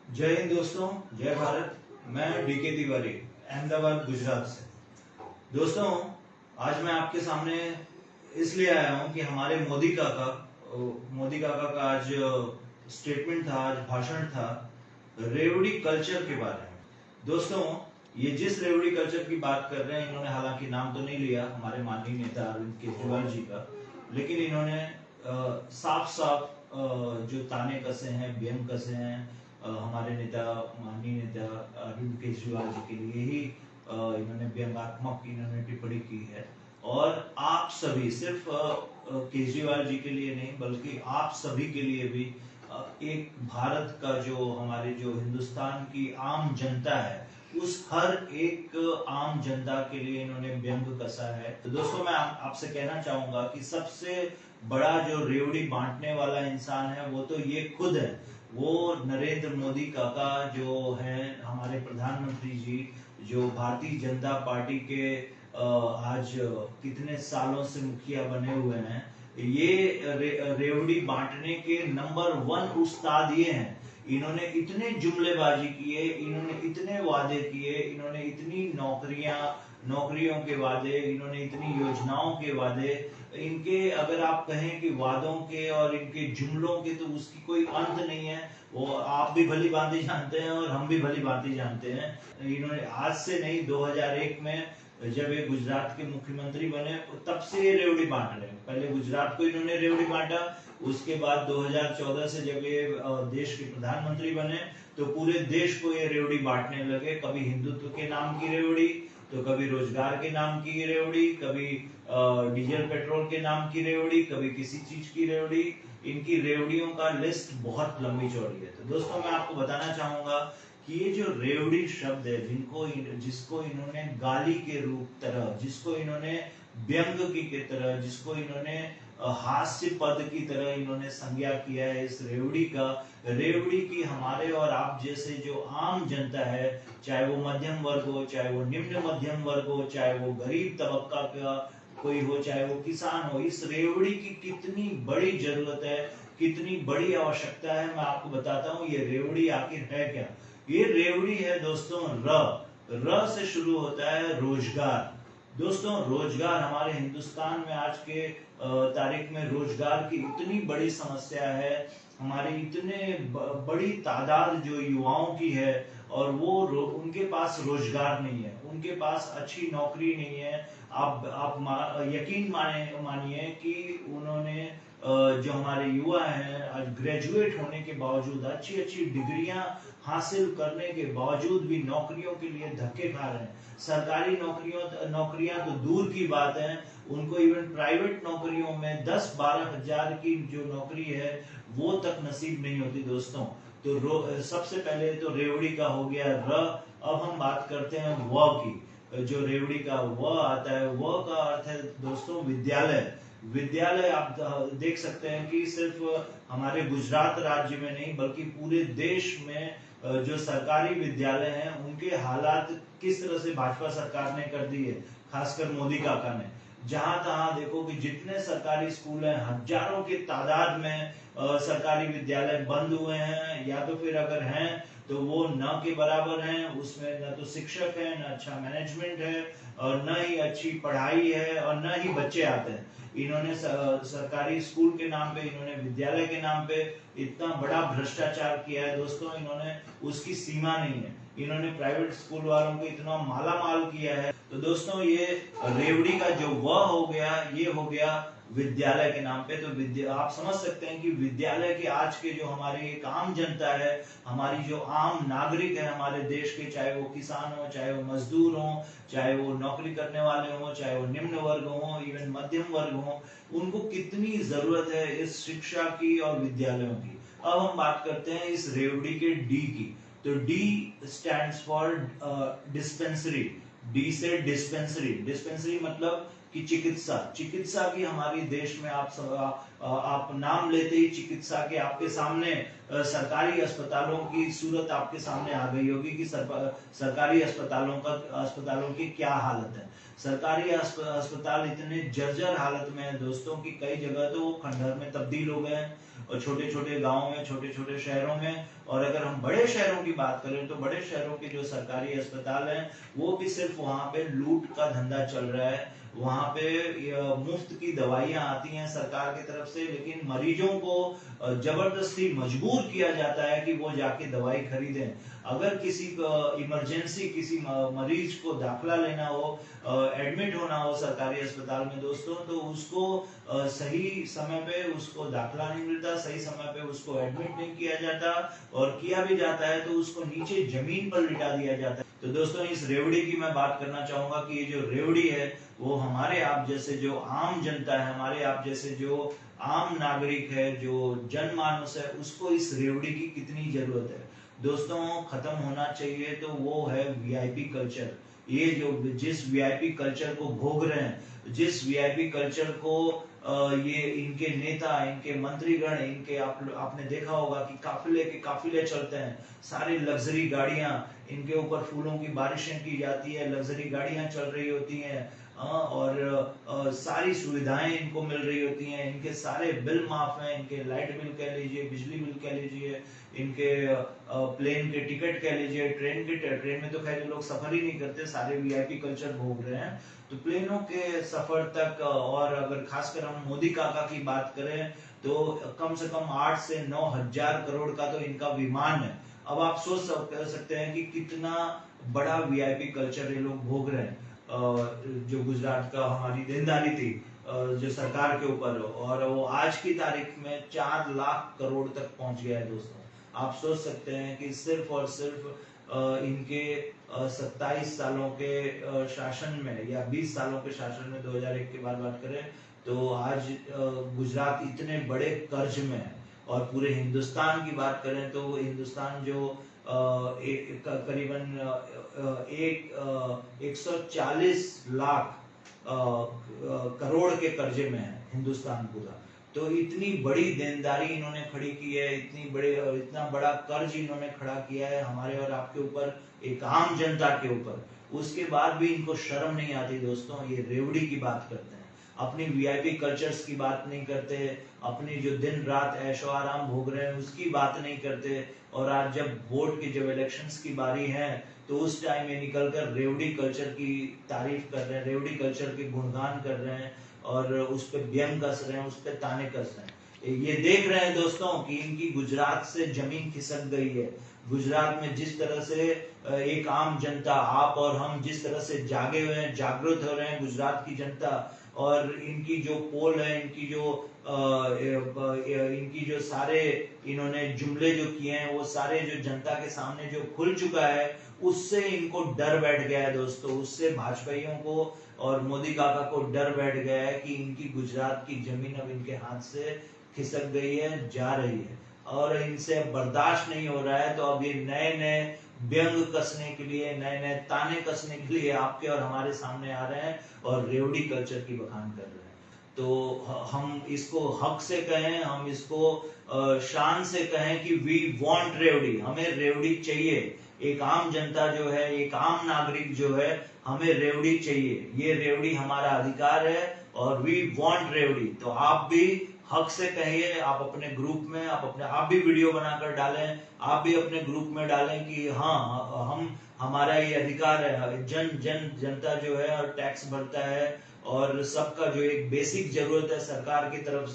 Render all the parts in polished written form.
जय हिंद दोस्तों, जय भारत। मैं डीके तिवारी, अहमदाबाद, गुजरात से। दोस्तों, आज मैं आपके सामने इसलिए आया हूं कि हमारे मोदी काका का आज स्टेटमेंट था, आज भाषण था रेवड़ी कल्चर के बारे में। दोस्तों, ये जिस रेवड़ी कल्चर की बात कर रहे हैं, इन्होंने हालांकि नाम तो नहीं लिया हमारे माननीय नेता अरविंद केजरीवाल जी का, लेकिन इन्होंने साफ साफ जो ताने कसे हैं, व्यंग कसे हैं हमारे माननीय नेता अरविंद केजरीवाल जी के लिए ही इन्होंने व्यंग्यात्मक इन्होंने टिप्पणी की है। और आप सभी, सिर्फ केजरीवाल जी के लिए नहीं बल्कि आप सभी के लिए भी, एक भारत का जो हमारे जो हिंदुस्तान की आम जनता है, उस हर एक आम जनता के लिए इन्होंने व्यंग कसा है। तो दोस्तों, मैं आपसे कहना चाहूंगा कि सबसे बड़ा जो रेवड़ी बांटने वाला इंसान है वो तो ये खुद है। वो नरेंद्र मोदी काका जो हैं, हमारे प्रधानमंत्री जी, जो भारतीय जनता पार्टी के आज कितने सालों से मुखिया बने हुए हैं, ये रेवड़ी बांटने के नंबर 1 उस्ताद ये हैं। इन्होंने इतने जुमलेबाजी किए, इन्होंने इतने वादे किए, इन्होंने इतनी नौकरियों के वादे, इन्होंने इतनी योजनाओं के वादे, इनके अगर आप कहें कि वादों के और इनके जुमलों के, तो उसकी कोई अंत नहीं है। वो आप भी भली भांति जानते हैं और हम भी भली भांति जानते हैं। इन्होंने आज से नहीं, 2001 में जब ये गुजरात के मुख्यमंत्री बने तब से ये रेवड़ी बांट रहे हैं। पहले गुजरात को इन्होंने रेवड़ी बांटा, उसके बाद 2014 से जब ये देश के प्रधानमंत्री बने तो पूरे देश को ये रेवड़ी बांटने लगे। कभी हिंदुत्व के नाम की रेवड़ी, तो कभी रोजगार के नाम की रेवड़ी, कभी डीजल पेट्रोल के नाम की रेवड़ी, कभी किसी चीज की रेवड़ी। इनकी रेवड़ियों का लिस्ट बहुत लंबी चौड़ी है। तो दोस्तों, मैं आपको बताना चाहूंगा कि ये जो रेवड़ी शब्द है, जिसको इन्होंने गाली के रूप तरह, जिसको इन्होंने व्यंग की तरह, जिसको इन्होंने हास्य पद की तरह इन्होंने संज्ञा किया है इस रेवड़ी की हमारे और आप जैसे जो आम जनता है, चाहे वो मध्यम वर्ग हो, चाहे वो निम्न मध्यम वर्ग हो, चाहे वो गरीब तबका का कोई हो, चाहे वो किसान हो, इस रेवड़ी की कितनी बड़ी जरूरत है, कितनी बड़ी आवश्यकता है, मैं आपको बताता हूँ। ये रेवड़ी आखिर है क्या? ये रेवड़ी है दोस्तों र से शुरू होता है रोजगार। दोस्तों, रोजगार हमारे हिंदुस्तान में आज के तारीख में रोजगार की इतनी बड़ी समस्या है। हमारी इतने बड़ी तादाद जो युवाओं की है और वो उनके पास रोजगार नहीं है, उनके पास अच्छी नौकरी नहीं है। आप यकीन मानिए कि उन्होंने जो हमारे युवा हैं, आज ग्रेजुएट होने के बावजूद, अच्छी अच्छी डिग्रियां हासिल करने के बावजूद भी नौकरियों के लिए धक्के खा रहे हैं। सरकारी नौकरियां तो दूर की बात है, उनको इवन प्राइवेट नौकरियों में 10-12 हजार की जो नौकरी है वो तक नसीब नहीं होती। दोस्तों, तो सबसे पहले तो रेवड़ी का हो गया र। अब हम बात करते हैं व की। जो रेवड़ी का व आता है, व का अर्थ है दोस्तों विद्यालय। विद्यालय आप देख सकते हैं कि सिर्फ हमारे गुजरात राज्य में नहीं बल्कि पूरे देश में जो सरकारी विद्यालय हैं उनके हालात किस तरह से भाजपा सरकार ने कर दी है, खासकर मोदी काका ने। जहां तहां देखो कि जितने सरकारी स्कूल हैं, हजारों की तादाद में सरकारी विद्यालय बंद हुए हैं, या तो फिर अगर हैं तो वो न के बराबर हैं। उसमें न तो शिक्षक है, न अच्छा मैनेजमेंट है, और न ही अच्छी पढ़ाई है, और न ही बच्चे आते हैं। इन्होंने सरकारी स्कूल के नाम पे, इन्होंने विद्यालय के नाम पे इतना बड़ा भ्रष्टाचार किया है दोस्तों, इन्होंने उसकी सीमा नहीं है। इन्होंने प्राइवेट स्कूल वालों को इतना माला माल किया है। तो दोस्तों, ये रेवड़ी का जो व हो गया, ये हो गया विद्यालय के नाम पे। तो आप समझ सकते हैं कि विद्यालय के आज के जो हमारी एक आम जनता है, हमारी जो आम नागरिक है हमारे देश के, चाहे वो किसान हो, चाहे वो मजदूर हो, चाहे वो नौकरी करने वाले हो, चाहे वो निम्न वर्ग हो, इवन मध्यम वर्ग हो, उनको कितनी जरूरत है इस शिक्षा की और विद्यालयों की। अब हम बात करते हैं इस रेवड़ी के डी की। तो D stands for dispensary. D से डिस्पेंसरी। डिस्पेंसरी मतलब कि चिकित्सा चिकित्सा की हमारी देश में आप नाम लेते ही चिकित्सा के आपके सामने सरकारी अस्पतालों की सूरत आपके सामने आ गई होगी कि सरकारी अस्पतालों की क्या हालत है। सरकारी अस्पताल इतने जर्जर हालत में है दोस्तों कि कई जगह तो वो खंडहर में तब्दील हो गए हैं, और छोटे छोटे गांवों में, छोटे छोटे शहरों में। और अगर हम बड़े शहरों की बात करें तो बड़े शहरों के जो सरकारी अस्पताल हैं वो भी सिर्फ वहां पे लूट का धंधा चल रहा है। वहां पे मुफ्त की दवाइयां आती हैं सरकार की तरफ से, लेकिन मरीजों को जबरदस्ती मजबूर किया जाता है कि वो जाके दवाई खरीदें। अगर किसी इमरजेंसी किसी मरीज को दाखिला लेना हो, एडमिट होना हो सरकारी अस्पताल में दोस्तों, तो उसको सही समय पे उसको दाखिला नहीं मिलता, सही समय पे उसको एडमिट नहीं किया जाता, और किया भी जाता है तो उसको नीचे जमीन पर लिटा दिया जाता है। तो दोस्तों इस रेवड़ी की मैं बात करना चाहूंगा कि ये जो रेवड़ी है वो हमारे आप जैसे जो आम जनता है, हमारे आप जैसे जो आम नागरिक है, जो जनमानस है, उसको इस रेवड़ी की कितनी जरूरत है दोस्तों। खत्म होना चाहिए। तो वो है वीआईपी कल्चर। ये जो जिस वीआईपी कल्चर को भोग रहे हैं, जिस वीआईपी कल्चर को ये इनके नेता, इनके मंत्रीगण, इनके आपने देखा होगा कि काफिले के काफिले चलते हैं, सारी लग्जरी गाड़ियां, इनके ऊपर फूलों की बारिशें की जाती है, लग्जरी गाड़ियां चल रही होती हैं, और सारी सुविधाएं इनको मिल रही होती हैं, इनके सारे बिल माफ हैं, इनके लाइट बिल कह लीजिए, बिजली बिल कह लीजिए, इनके प्लेन के टिकट कह लीजिए, ट्रेन में तो खैर लोग सफर ही नहीं करते, सारे वीआईपी कल्चर भोग रहे हैं। तो प्लेनों के सफर तक, और अगर खासकर हम मोदी काका की बात करें तो कम से कम 8 से 9 हजार करोड़ का तो इनका विमान है। अब आप सोच सकते हैं कि कितना बड़ा वीआईपी कल्चर ये लोग भोग रहे हैं। जो गुजरात का हमारी देनदारी थी जो सरकार के ऊपर, और वो आज की तारीख में 4 लाख करोड़ तक पहुंच गया है दोस्तों। आप सोच सकते हैं कि सिर्फ और सिर्फ इनके 27 सालों के शासन में, या 20 सालों के शासन में, 2001 के बाद बात करें तो आज गुजरात इतने बड़े कर्ज में है। और पूरे हिंदुस्तान की बात करें तो हिंदुस्तान जो करीबन 140 लाख करोड़ के कर्जे में है हिंदुस्तान पूरा। तो इतनी बड़ी देनदारी इन्होंने खड़ी की है, इतना बड़ा कर्ज इन्होंने खड़ा किया है हमारे और आपके ऊपर, एक आम जनता के ऊपर। उसके बाद भी इनको शर्म नहीं आती दोस्तों। ये रेवड़ी की बात करते हैं, अपनी वीआईपी कल्चर्स की बात नहीं करते, अपनी जो दिन रात ऐशो आराम भोग रहे हैं उसकी बात नहीं करते। और आज जब वोट की, जब इलेक्शंस की बारी है, तो उस टाइम में निकलकर रेवड़ी कल्चर की तारीफ कर रहे हैं, रेवड़ी कल्चर के गुणगान कर रहे हैं, और उस पर व्यंग कस रहे हैं, उस पर ताने कस रहे हैं। ये देख रहे हैं दोस्तों कि इनकी गुजरात से जमीन खिसक गई है। गुजरात में जिस तरह से एक आम जनता, आप और हम जिस तरह से जागे हुए हैं, जागरूक हो रहे हैं गुजरात की जनता, और इनकी जो पोल है, इनकी जो सारे इन्होंने जुमले जो किए हैं, वो सारे जो जनता के सामने जो खुल चुका है, उससे इनको डर बैठ गया है दोस्तों। उससे भाजपाइयों को और मोदी काका को डर बैठ गया है कि इनकी गुजरात की जमीन अब इनके हाथ से खिसक गई है, जा रही है, और इनसे बर्दाश्त नहीं हो रहा है। तो अब ये नए नए व्यंग कसने के लिए, नए नए ताने कसने के लिए आपके और हमारे सामने आ रहे हैं और रेवड़ी कल्चर की बखान कर रहे हैं। तो हम इसको हक से कहें, हम इसको शान से कहें कि वी वांट रेवड़ी, हमें रेवड़ी चाहिए। एक आम जनता जो है, एक आम नागरिक जो है, हमें रेवड़ी चाहिए। ये रेवड़ी हमारा अधिकार है और वी वांट रेवड़ी। तो आप भी हक से कहिए, आप अपने ग्रुप में, आप भी वीडियो बनाकर डालें, आप भी अपने ग्रुप में डालें कि हाँ, हमारा ये अधिकार है। जनता जो है और टैक्स भरता है, और सबका जो एक बेसिक जरूरत है सरकार की तरफ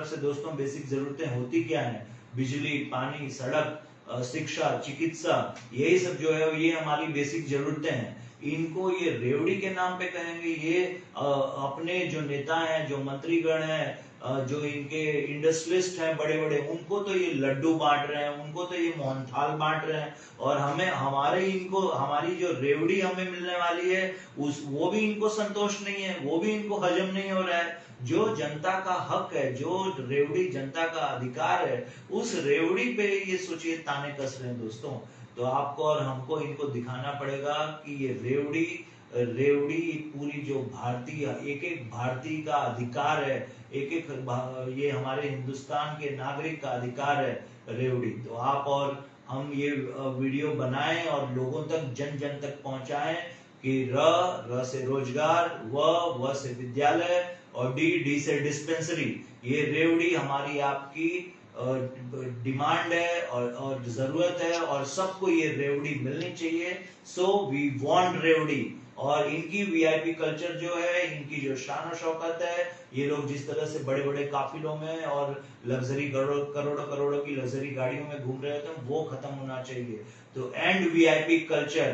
से दोस्तों, बेसिक जरूरतें होती क्या है? बिजली, पानी, सड़क, शिक्षा, चिकित्सा, यही सब जो है ये हमारी बेसिक जरूरतें हैं। इनको ये रेवड़ी के नाम पे कहेंगे। ये अपने जो नेता हैं, जो मंत्रीगण हैं, जो इनके इंडस्ट्रियलिस्ट हैं बड़े बड़े, उनको तो ये लड्डू बांट रहे हैं, उनको तो ये मोहनथाल बांट रहे हैं, और हमारी जो रेवड़ी हमें मिलने वाली है वो भी इनको संतोष नहीं है, वो भी इनको हजम नहीं हो रहा है। जो जनता का हक है, जो रेवड़ी जनता का अधिकार है, उस रेवड़ी पे ये सोचिए ताने कस रहे हैं दोस्तों। तो आपको और हमको इनको दिखाना पड़ेगा कि ये रेवड़ी रेवड़ी पूरी जो भारतीय, एक एक भारतीय का अधिकार है, एक एक ये हमारे हिंदुस्तान के नागरिक का अधिकार है रेवड़ी। तो आप और हम ये वीडियो बनाएं और लोगों तक, जन जन तक पहुंचाएं कि र से रोजगार, व से विद्यालय और डी से डिस्पेंसरी। ये रेवड़ी हमारी आपकी डिमांड है और जरूरत है, और सबको ये रेवड़ी मिलनी चाहिए। सो वी वांट रेवड़ी। और इनकी वीआईपी कल्चर जो है, इनकी जो शान शौकत है, ये लोग जिस तरह से बड़े बड़े काफिलों में और लग्जरी करोड़ों करोड़ों की लग्जरी गाड़ियों में घूम रहे थे, वो खत्म होना चाहिए। तो एंड वीआईपी कल्चर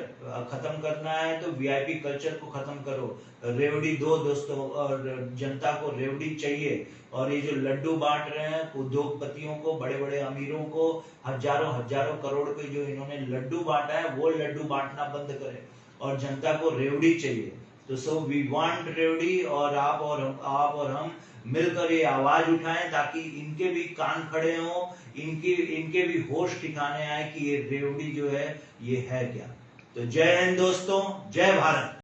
खत्म करना है तो वीआईपी कल्चर को खत्म करो, रेवड़ी दो दोस्तों, और जनता को रेवड़ी चाहिए। और ये जो लड्डू बांट रहे हैं उद्योगपतियों को, बड़े बड़े अमीरों को, हजारों हजारों करोड़ के जो इन्होंने लड्डू बांटा है, वो लड्डू बांटना बंद करें और जनता को रेवड़ी चाहिए। तो सो वी वांट रेवड़ी, और आप और हम मिलकर ये आवाज उठाएं ताकि इनके भी कान खड़े हों, इनके भी होश ठिकाने आए कि ये रेवड़ी जो है ये है क्या। तो जय हिंद दोस्तों, जय भारत।